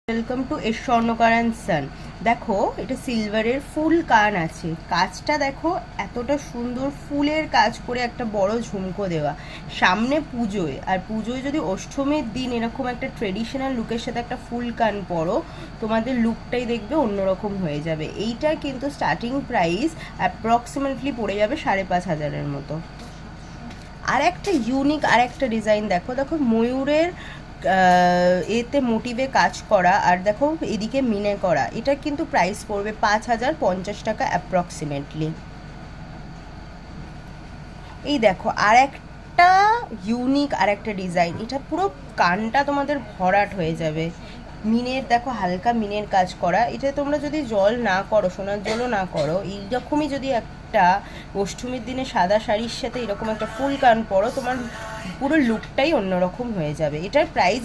Welcome to S স্বর্ণকার and সান। দেখো এটা সিলভারের ফুল কান আছে, কাজটা দেখো এতটা সুন্দর ফুলের কাজ করে একটা বড় ঝুমকো দেওয়া। সামনে পুজোয়, আর পুজোয় যদি অষ্টমীর দিন এরকম একটা ট্রেডিশনাল লুকের সাথে একটা ফুল কান পরো, তোমাদের লুকটাই দেখবে অন্যরকম হয়ে যাবে। এইটার কিন্তু স্টার্টিং প্রাইস অ্যাপ্রক্সিমেটলি পড়ে যাবে 5,500-এর মতো। আর একটা ইউনিক আর একটা ডিজাইন দেখো, দেখো ময়ূরের এতে মোটিভে কাজ করা, আর দেখো এদিকে মিনে করা। এটা কিন্তু প্রাইস পড়বে 5,050 টাকা অ্যাপ্রক্সিমেটলি। এই দেখো আর একটা ইউনিক আর একটা ডিজাইন, এটা পুরো কানটা তোমাদের ভরাট হয়ে যাবে। মিনের দেখো হালকা মিনের কাজ করা। এটা তোমরা যদি জল না করো, সোনার জলও না করো, এইরকমই যদি একটা অষ্টমীর দিনে সাদা শাড়ির সাথে এরকম একটা ফুল কান পরো, তোমার পুরো লুকটাই অন্যরকম হয়ে যাবে। এটার প্রাইস